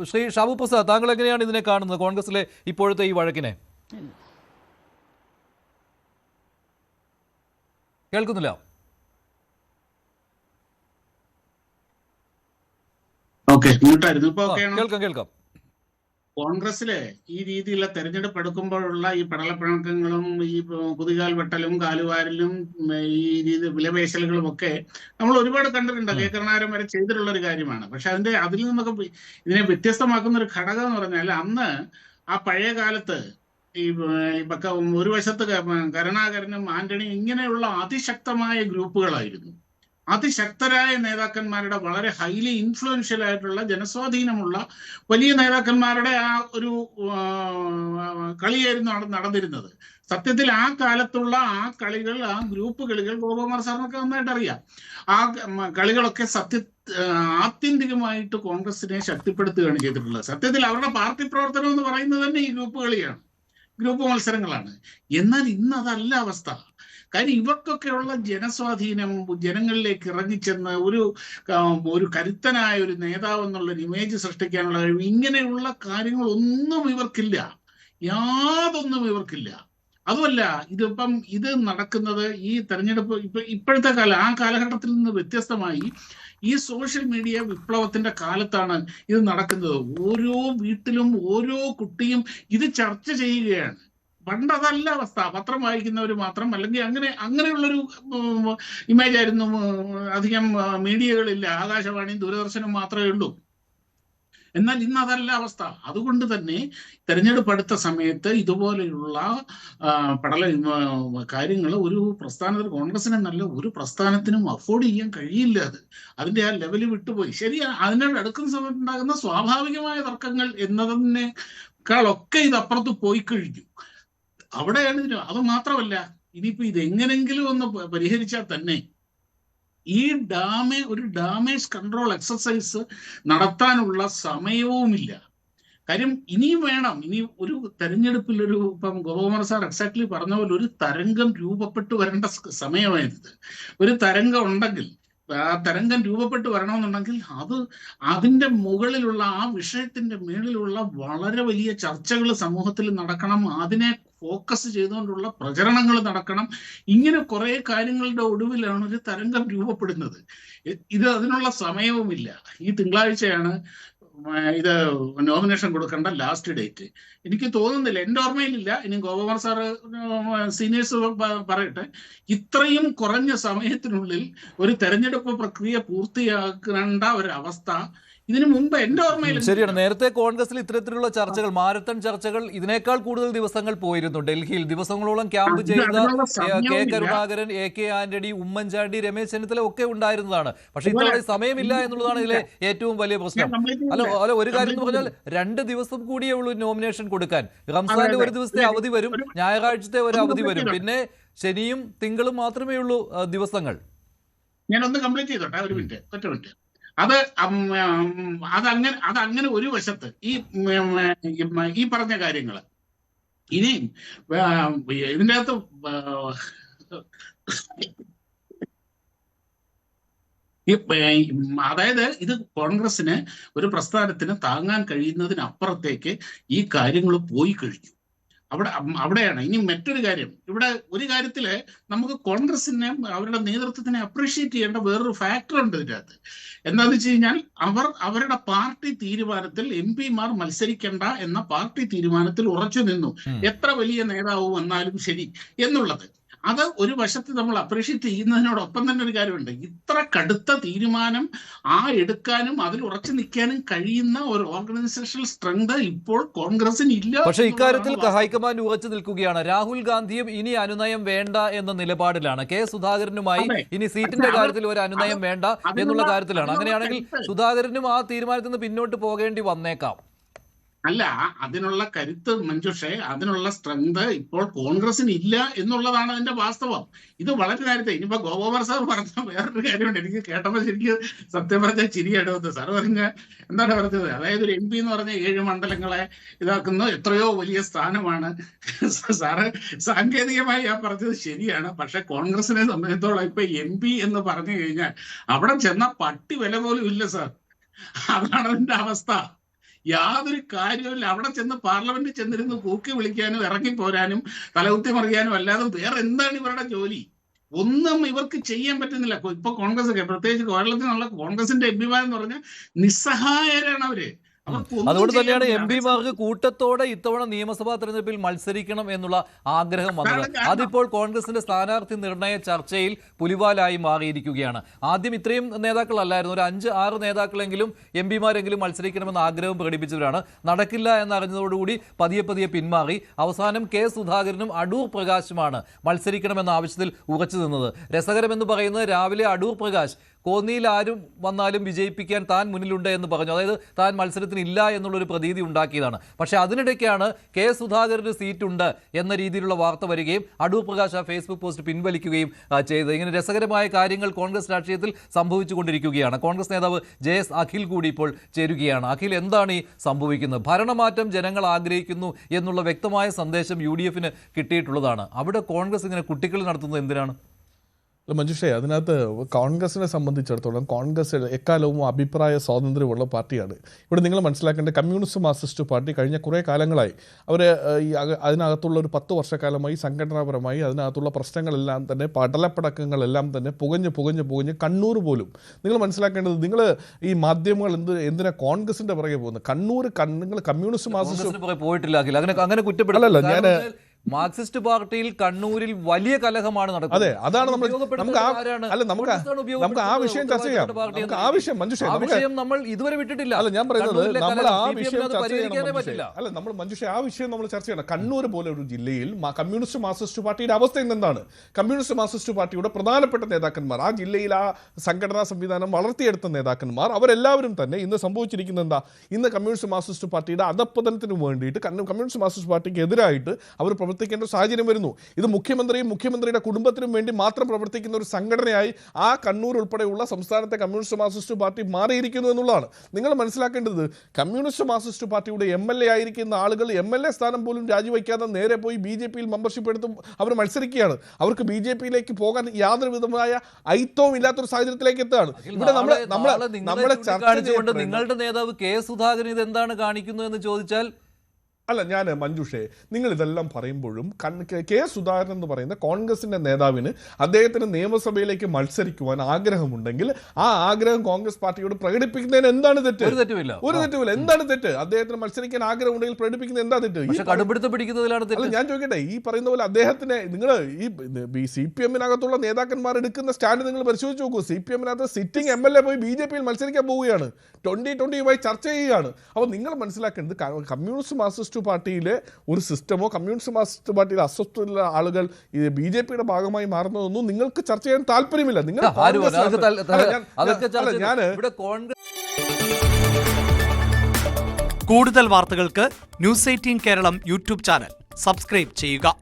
ശ്രീ ഷാബു പ്രസാദ്, താങ്കൾ എങ്ങനെയാണ് ഇതിനെ കാണുന്നത്, കോൺഗ്രസിലെ ഇപ്പോഴത്തെ ഈ വഴക്കിനെ? കേൾക്കുന്നില്ല? കേൾക്കാം കേൾക്കാം. കോൺഗ്രസിലെ ഈ രീതിയിലുള്ള തെരഞ്ഞെടുപ്പ് എടുക്കുമ്പോഴുള്ള ഈ പടലപ്പിണക്കങ്ങളും ഈ കുതികാൽ വെട്ടലും കാലുവാരലും ഈ രീതി വിലപേശലുകളും ഒക്കെ നമ്മൾ ഒരുപാട് കണ്ടിട്ടുണ്ട്. കേക്കർണാരം വരെ ചെയ്തിട്ടുള്ള ഒരു കാര്യമാണ്. പക്ഷെ അതിൽ നിന്നൊക്കെ ഇതിനെ വ്യത്യസ്തമാക്കുന്ന ഒരു ഘടകം എന്ന് പറഞ്ഞാൽ, അന്ന് ആ പഴയ കാലത്ത് ഈ ഒരു വശത്ത് കരുണാകരനും ആന്റണിയും ഇങ്ങനെയുള്ള അതിശക്തമായ ഗ്രൂപ്പുകളായിരുന്നു. അതിശക്തരായ നേതാക്കന്മാരുടെ, വളരെ ഹൈലി ഇൻഫ്ലുവൻഷ്യൽ ആയിട്ടുള്ള, ജനസ്വാധീനമുള്ള വലിയ നേതാക്കന്മാരുടെ ആ ഒരു കളിയായിരുന്നു നടന്നിരുന്നത്. സത്യത്തിൽ ആ കാലത്തുള്ള ആ കളികൾ, ആ ഗ്രൂപ്പ് കളികൾ ഗോപകുമാർ സാറിനൊക്കെ നന്നായിട്ട് അറിയാം. ആ കളികളൊക്കെ ആത്യന്തികമായിട്ട് കോൺഗ്രസിനെ ശക്തിപ്പെടുത്തുകയാണ് ചെയ്തിട്ടുള്ളത്. സത്യത്തിൽ അവരുടെ പാർട്ടി പ്രവർത്തനം എന്ന് പറയുന്നത് തന്നെ ഈ ഗ്രൂപ്പ് കളിയാണ്, ഗ്രൂപ്പ് മത്സരങ്ങളാണ്. എന്നാൽ ഇന്ന് അതല്ല അവസ്ഥ. കാര്യം ഇവർക്കൊക്കെയുള്ള ജനസ്വാധീനം, ജനങ്ങളിലേക്ക് ഇറങ്ങിച്ചെന്ന് ഒരു കരുത്തനായ ഒരു നേതാവ് എന്നുള്ളൊരു ഇമേജ് സൃഷ്ടിക്കാനുള്ള കഴിവ്, ഇങ്ങനെയുള്ള കാര്യങ്ങളൊന്നും ഇവർക്കില്ല, യാതൊന്നും ഇവർക്കില്ല. അതുമല്ല, ഇത് നടക്കുന്നത് ഈ തെരഞ്ഞെടുപ്പ് ഇപ്പോഴത്തെ ആ കാലഘട്ടത്തിൽ നിന്ന് വ്യത്യസ്തമായി ഈ സോഷ്യൽ മീഡിയ വിപ്ലവത്തിന്റെ കാലത്താണ് ഇത് നടക്കുന്നത്. ഓരോ വീട്ടിലും ഓരോ കുട്ടിയും ഇത് ചർച്ച ചെയ്യുകയാണ്. പണ്ടതല്ല അവസ്ഥ. പത്രം വായിക്കുന്നവർ മാത്രം, അല്ലെങ്കിൽ അങ്ങനെയുള്ളൊരു ഇമേജ് ആയിരുന്നു. അധികം മീഡിയകളില്ല, ആകാശവാണിയും ദൂരദർശനും മാത്രമേ ഉള്ളൂ. എന്നാൽ ഇന്ന് അതല്ല അവസ്ഥ. അതുകൊണ്ട് തന്നെ തെരഞ്ഞെടുപ്പ് അടുത്ത സമയത്ത് ഇതുപോലെയുള്ള കാര്യങ്ങൾ ഒരു പ്രസ്ഥാനത്തിന്, കോൺഗ്രസിനെ നല്ല ഒരു പ്രസ്ഥാനത്തിനും അഫോർഡ് ചെയ്യാൻ കഴിയില്ല. അതിന്റെ ആ ലെവല് വിട്ടുപോയി. ശരിയാ, അതിനോട് അടുക്കുന്ന സമയത്ത് ഉണ്ടാകുന്ന സ്വാഭാവികമായ തർക്കങ്ങൾ എന്നതിനേക്കാളൊക്കെ ഇതപ്പുറത്ത് പോയി കഴിഞ്ഞു. അവിടെയാണ് അത് മാത്രമല്ല, ഇനിയിപ്പോ ഇതെങ്ങനെങ്കിലും ഒന്ന് പരിഹരിച്ചാൽ തന്നെ ഈ ഒരു ഡാമേജ് കൺട്രോൾ എക്സസൈസ് നടത്താനുള്ള സമയവുമില്ല. കാര്യം ഇനിയും വേണം. ഇനി ഒരു തെരഞ്ഞെടുപ്പിൽ ഇപ്പം ഗോപകുമാർ സാർ എക്സാക്ട്ലി പറഞ്ഞ പോലെ ഒരു തരംഗം രൂപപ്പെട്ടു വരേണ്ട സമയമായത്. ഒരു തരംഗം ഉണ്ടെങ്കിൽ, ആ തരംഗം രൂപപ്പെട്ടു വരണമെന്നുണ്ടെങ്കിൽ അതിന്റെ മുകളിലുള്ള, ആ വിഷയത്തിന്റെ മേളിലുള്ള വളരെ വലിയ ചർച്ചകൾ സമൂഹത്തിൽ നടക്കണം. അതിനെ ഫോക്കസ് ചെയ്തുകൊണ്ടുള്ള പ്രചരണങ്ങൾ നടക്കണം. ഇങ്ങനെ കുറെ കാര്യങ്ങളുടെ ഒടുവിലാണ് ഒരു തരംഗം രൂപപ്പെടുന്നത്. അതിനുള്ള സമയവുമില്ല. ഈ തിങ്കളാഴ്ചയാണ് ഇത് നോമിനേഷൻ കൊടുക്കേണ്ട ലാസ്റ്റ് ഡേറ്റ്. എനിക്ക് തോന്നുന്നില്ല, എൻ്റെ ഓർമ്മയിലില്ല, ഇനി ഗോപകുമാർ സാറ് സീനിയേഴ്സ് പറയട്ടെ, ഇത്രയും കുറഞ്ഞ സമയത്തിനുള്ളിൽ ഒരു തെരഞ്ഞെടുപ്പ് പ്രക്രിയ പൂർത്തിയാക്കേണ്ട ഒരവസ്ഥ ഇതിനു മുമ്പ് എൻ്റെ ഓർമ്മയിൽ. ശരിയാണ്, നേരത്തെ കോൺഗ്രസിൽ ഇത്തരത്തിലുള്ള ചർച്ചകൾ, മാരത്തൺ ചർച്ചകൾ ഇതിനേക്കാൾ കൂടുതൽ ദിവസങ്ങൾ പോയിരുന്നു. ഡൽഹിയിൽ ദിവസങ്ങളോളം ക്യാമ്പ് ചെയ്ത കെ കരുണാകരൻ, AK ആന്റണി, ഉമ്മൻചാണ്ടി, രമേശ് ചെന്നിത്തല ഒക്കെ ഉണ്ടായിരുന്നതാണ്. പക്ഷെ ഇത്തവണ സമയമില്ല എന്നുള്ളതാണ് ഇതിലെ ഏറ്റവും വലിയ പ്രശ്നം. അല്ല, ഒരു കാര്യം എന്ന് പറഞ്ഞാൽ 2 ദിവസം കൂടിയേ ഉള്ളൂ നോമിനേഷൻ കൊടുക്കാൻ. റംസാന്റെ ഒരു ദിവസത്തെ അവധി വരും, ഞായറാഴ്ചത്തെ ഒരു അവധി വരും, പിന്നെ ശനിയും തിങ്കളും മാത്രമേ ഉള്ളൂ ദിവസങ്ങൾ. ഞാനൊന്ന് കംപ്ലീറ്റ് ചെയ്തോട്ടെ, ഒരു മിനിറ്റ്, ഒറ്റ മിനിറ്റ്. അതങ്ങനെ ഒരു വശത്ത് ഈ പറഞ്ഞ കാര്യങ്ങൾ. ഇനി ഇതിൻ്റെ അകത്ത് അതായത് ഇത് കോൺഗ്രസിന്, ഒരു പ്രസ്ഥാനത്തിന് താങ്ങാൻ കഴിയുന്നതിനപ്പുറത്തേക്ക് ഈ കാര്യങ്ങൾ പോയി കഴിഞ്ഞു. അവിടെയാണ് ഇനി മറ്റൊരു കാര്യം. ഇവിടെ ഒരു കാര്യത്തില് നമുക്ക് കോൺഗ്രസിനെ, അവരുടെ നേതൃത്വത്തിനെ അപ്രീഷിയേറ്റ് ചെയ്യേണ്ട വേറൊരു ഫാക്ടർ ഉണ്ട് ഇതിൻ്റെ അകത്ത്. എന്താന്ന് വെച്ച് കഴിഞ്ഞാൽ, അവരുടെ പാർട്ടി തീരുമാനത്തിൽ MP-മാർ മത്സരിക്കണ്ട എന്ന പാർട്ടി തീരുമാനത്തിൽ ഉറച്ചു നിന്നു. എത്ര വലിയ നേതാവ് വന്നാലും ശരി എന്നുള്ളത്. അത് ഒരു വശത്ത് നമ്മൾ അപ്രീഷിയേറ്റ് ചെയ്യുന്നതിനോടൊപ്പം തന്നെ ഒരു കാര്യമുണ്ട്. ഇത്ര കടുത്ത തീരുമാനം എടുക്കാനും അതിൽ ഉറച്ചു നിൽക്കാനും കഴിയുന്ന ഒരു ഓർഗനൈസേഷണൽ സ്ട്രെങ്ത് ഇപ്പോൾ കോൺഗ്രസിന് ഇല്ല. പക്ഷേ ഇക്കാര്യത്തിൽ ഹൈക്കമാൻഡ് ഉറച്ചു നിൽക്കുകയാണ്. രാഹുൽ ഗാന്ധിയും ഇനി അനുനയം വേണ്ട എന്ന നിലപാടിലാണ്. K സുധാകരനുമായി ഇനി സീറ്റിന്റെ കാര്യത്തിൽ ഒരു അനുനയം വേണ്ട എന്നുള്ള കാര്യത്തിലാണ്. അങ്ങനെയാണെങ്കിൽ സുധാകരനും ആ തീരുമാനത്തിൽ നിന്ന് പിന്നോട്ട് പോകേണ്ടി വന്നേക്കാം. അല്ല, അതിനുള്ള കരുത്ത് മഞ്ജുഷേ, അതിനുള്ള സ്ട്രെങ്ത് ഇപ്പോൾ കോൺഗ്രസിന് ഇല്ല എന്നുള്ളതാണ് അതിന്റെ വാസ്തവം. ഇത് വളരെ നേരത്തെ, ഇനിയിപ്പോ ഗോപകുമാർ സാർ പറഞ്ഞ വേറൊരു കാര്യമുണ്ട്. എനിക്ക് കേട്ടപ്പോൾ ശരിക്കും സത്യം പറഞ്ഞാൽ ചിരിയെടുത്ത്. സാർ എന്താണ് പറഞ്ഞത്? അതായത് ഒരു MP എന്ന് പറഞ്ഞ 7 മണ്ഡലങ്ങളെ ഇതാക്കുന്ന എത്രയോ വലിയ സ്ഥാനമാണ്. സാറ് സാങ്കേതികമായി പറഞ്ഞത് ശരിയാണ്. പക്ഷെ കോൺഗ്രസിനെ സംബന്ധിച്ചോളം ഇപ്പൊ MP എന്ന് പറഞ്ഞു കഴിഞ്ഞാൽ അവിടെ ചെന്ന പട്ടി വില പോലും ഇല്ല സാർ. അതാണ് അതിന്റെ അവസ്ഥ. യാതൊരു കാര്യമില്ല. അവിടെ ചെന്ന് പാർലമെന്റിൽ ചെന്നിരുന്ന് കൂക്കി വിളിക്കാനും ഇറങ്ങിപ്പോരാനും തലകുത്തി മറിയാനും അല്ലാതെ വേറെ എന്താണ് ഇവരുടെ ജോലി? ഒന്നും ഇവർക്ക് ചെയ്യാൻ പറ്റുന്നില്ല. ഇപ്പൊ കോൺഗ്രസ് ഒക്കെ, പ്രത്യേകിച്ച് കേരളത്തിലുള്ള കോൺഗ്രസിന്റെ എംപിമാർ എന്ന് പറഞ്ഞാൽ നിസ്സഹായരാണ് അവര്. അതുകൊണ്ട് തന്നെയാണ് എം പിമാർക്ക് കൂട്ടത്തോടെ ഇത്തവണ നിയമസഭാ തെരഞ്ഞെടുപ്പിൽ മത്സരിക്കണം എന്നുള്ള ആഗ്രഹം വന്നത്. അതിപ്പോൾ കോൺഗ്രസിന്റെ സ്ഥാനാർത്ഥി നിർണയ ചർച്ചയിൽ പുലിവാലായി മാറിയിരിക്കുകയാണ്. ആദ്യം ഇത്രയും നേതാക്കളല്ലായിരുന്നു, ഒരു 5-6 നേതാക്കളെങ്കിലും എം പിമാരെങ്കിലും മത്സരിക്കണമെന്ന ആഗ്രഹം പ്രകടിപ്പിച്ചവരാണ്. നടക്കില്ല എന്നറിഞ്ഞതോടുകൂടി പതിയെ പിന്മാറി. അവസാനം കെ സുധാകരനും അടൂർ പ്രകാശുമാണ് മത്സരിക്കണമെന്ന ആവശ്യത്തിൽ ഉറച്ചു നിന്നത്. രസകരമെന്ന് പറയുന്നത്, രാവിലെ അടൂർ പ്രകാശ് കോന്നിയിൽ ആരും വന്നാലും വിജയിപ്പിക്കാൻ താൻ മുന്നിലുണ്ട് എന്ന് പറഞ്ഞു. അതായത് താൻ മത്സരത്തിന് ഇല്ല എന്നുള്ളൊരു പ്രതീതി ഉണ്ടാക്കിയതാണ്. പക്ഷേ അതിനിടയ്ക്കാണ് കെ സുധാകരന് സീറ്റുണ്ട് എന്ന രീതിയിലുള്ള വാർത്ത വരികയും അടൂർ പ്രകാശ് ആ ഫേസ്ബുക്ക് പോസ്റ്റ് പിൻവലിക്കുകയും ചെയ്തത്. ഇങ്ങനെ രസകരമായ കാര്യങ്ങൾ കോൺഗ്രസ് രാഷ്ട്രീയത്തിൽ സംഭവിച്ചുകൊണ്ടിരിക്കുകയാണ്. കോൺഗ്രസ് നേതാവ് JS അഖിൽ കൂടി ഇപ്പോൾ ചേരുകയാണ്. അഖിൽ, എന്താണ് ഈ സംഭവിക്കുന്നത്? ഭരണമാറ്റം ജനങ്ങൾ ആഗ്രഹിക്കുന്നു എന്നുള്ള വ്യക്തമായ സന്ദേശം UDF-ന് കിട്ടിയിട്ടുള്ളതാണ്. അവിടെ കോൺഗ്രസ് ഇങ്ങനെ കുട്ടികൾ നടത്തുന്നത് എന്തിനാണ്? മഞ്ജുഷേ, അതിനകത്ത് കോൺഗ്രസിനെ സംബന്ധിച്ചിടത്തോളം കോൺഗ്രസ് എക്കാലവും അഭിപ്രായ സ്വാതന്ത്ര്യമുള്ള പാർട്ടിയാണ്. ഇവിടെ നിങ്ങൾ മനസ്സിലാക്കേണ്ട, കമ്മ്യൂണിസ്റ്റ് മാർക്സിസ്റ്റ് പാർട്ടി കഴിഞ്ഞ കുറേ കാലങ്ങളായി അവർ അതിനകത്തുള്ള ഒരു 10 വർഷക്കാലമായി സംഘടനാപരമായി അതിനകത്തുള്ള പ്രശ്നങ്ങളെല്ലാം തന്നെ, പടലപ്പടക്കങ്ങളെല്ലാം തന്നെ പുകഞ്ഞ് കണ്ണൂർ പോലും നിങ്ങൾ മനസ്സിലാക്കേണ്ടത്, നിങ്ങൾ ഈ മാധ്യമങ്ങൾ എന്തിനാ കോൺഗ്രസിന്റെ പുറകെ പോകുന്നത്? നിങ്ങൾ കമ്മ്യൂണിസ്റ്റ് മാർക്സിസ്റ്റ് പോയിട്ടില്ല. അങ്ങനെ കുറ്റപ്പെടില്ല. ഞാൻ മാർക്സിസ്റ്റ് പാർട്ടിയിൽ കണ്ണൂരിൽ വലിയ കലഹമാണ് നടക്കുന്നത്. അതെ, അതാണ് നമുക്ക് ആ വിഷയം ചർച്ച ചെയ്യാം. ആ വിഷയം നമ്മൾ ഇതുവരെ വിട്ടിട്ടില്ല. അല്ല, ഞാൻ പറയുന്നത് നമ്മൾ ആ വിഷയം ചർച്ച ചെയ്യണം. അല്ല, നമ്മൾ മഞ്ജുഷ ആ വിഷയം നമ്മൾ ചർച്ച ചെയ്യണം. കണ്ണൂർ പോലെ ഒരു ജില്ലയിൽ കമ്മ്യൂണിസ്റ്റ് മാർക്സിസ്റ്റ് പാർട്ടിയുടെ അവസ്ഥ എന്താണ്? കമ്മ്യൂണിസ്റ്റ് മാർക്സിസ്റ്റ് പാർട്ടിയുടെ പ്രധാനപ്പെട്ട നേതാക്കന്മാർ, ആ ജില്ലയിൽ ആ സംഘടനാ സംവിധാനം വളർത്തിയെടുത്ത നേതാക്കന്മാർ, അവരെല്ലാവരും തന്നെ ഇന്ന് സംഭവിച്ചിരിക്കുന്നത് എന്താ? ഇന്ന് കമ്മ്യൂണിസ്റ്റ് മാർക്സിസ്റ്റ് പാർട്ടിയുടെ അധപ്പതനത്തിന് വേണ്ടിയിട്ട് കമ്മ്യൂണിസ്റ്റ് മാർക്സിസ്റ്റ് പാർട്ടിക്ക് എതിരായിട്ട് അവർ പ്രവർത്തിക്കേണ്ട സാഹചര്യം വരുന്നു. ഇത് മുഖ്യമന്ത്രിയുടെ കുടുംബത്തിനും വേണ്ടി മാത്രം പ്രവർത്തിക്കുന്ന ഒരു സംഘടനയായി ആ കണ്ണൂർ ഉൾപ്പെടെയുള്ള സംസ്ഥാനത്തെ കമ്മ്യൂണിസ്റ്റ് മാർക്സിസ്റ്റ് പാർട്ടി മാറിയിരിക്കുന്നു എന്നുള്ളതാണ് നിങ്ങൾ മനസ്സിലാക്കേണ്ടത്. കമ്മ്യൂണിസ്റ്റ് മാർക്സിസ്റ്റ് പാർട്ടിയുടെ MLA ആയിരിക്കുന്ന ആളുകൾ MLA സ്ഥാനം പോലും രാജിവെക്കാതെ നേരെ പോയി BJP-യിൽ മെമ്പർഷിപ്പ് എടുത്തും അവർ മത്സരിക്കുകയാണ്. അവർക്ക് BJP-യിലേക്ക് പോകാൻ യാതൊരു വിധമായ ഐത്തവും ഇല്ലാത്തൊരു സാഹചര്യത്തിലേക്ക് എത്തുകയാണ്. ഇവിടെ നമ്മളെ ചർച്ച നിങ്ങളുടെ നേതാവ് കെ സുധാകരൻ ഇതെന്താണ് കാണിക്കുന്നത് എന്ന് ചോദിച്ചാൽ, അല്ല, ഞാൻ മഞ്ജുഷേ, നിങ്ങൾ ഇതെല്ലാം പറയുമ്പോഴും കെ സുധാകരൻ എന്ന് പറയുന്ന കോൺഗ്രസിന്റെ നേതാവിന് അദ്ദേഹത്തിന് നിയമസഭയിലേക്ക് മത്സരിക്കുവാൻ ആഗ്രഹമുണ്ടെങ്കിൽ ആ ആഗ്രഹം കോൺഗ്രസ് പാർട്ടിയോട് പ്രകടിപ്പിക്കുന്നതിന് എന്താണ് തെറ്റ്? ഒരു തെറ്റുമില്ല. എന്താണ് തെറ്റ്? അദ്ദേഹത്തിന് മത്സരിക്കാൻ ആഗ്രഹമുണ്ടെങ്കിൽ പ്രകടിപ്പിക്കുന്നത് എന്താ തെറ്റ്? അല്ല, ഞാൻ ചോദിക്കട്ടെ, ഈ പറയുന്ന പോലെ അദ്ദേഹത്തിന് നിങ്ങൾ ഈ CPM-നകത്തുള്ള നേതാക്കന്മാർ എടുക്കുന്ന സ്റ്റാൻഡ് നിങ്ങൾ പരിശോധിച്ച് നോക്കൂ. CPM-നകത്ത് സിറ്റിംഗ് MLA പോയി BJP-യിൽ മത്സരിക്കാൻ പോവുകയാണ്, 2020 ചർച്ച ചെയ്യുകയാണ്. അപ്പോൾ നിങ്ങൾ മനസ്സിലാക്കേണ്ടത്, കമ്മ്യൂണിസ്റ്റ് മാർക്സിസ്റ്റ് പാർട്ടിയിലെ ഒരു സിസ്റ്റമോ കമ്മ്യൂണിസ്റ്റ് മാർക്സിസ്റ്റ് പാർട്ടിയിലെ അസ്വസ്ഥതയുള്ള ആളുകൾ BJP-യുടെ ഭാഗമായി മാറുന്നതൊന്നും നിങ്ങൾക്ക് ചർച്ച ചെയ്യാൻ താല്പര്യമില്ല. നിങ്ങൾ കൂടുതൽ വാർത്തകൾക്ക് News 18 Keralam YouTube channel subscribe ചെയ്യുക.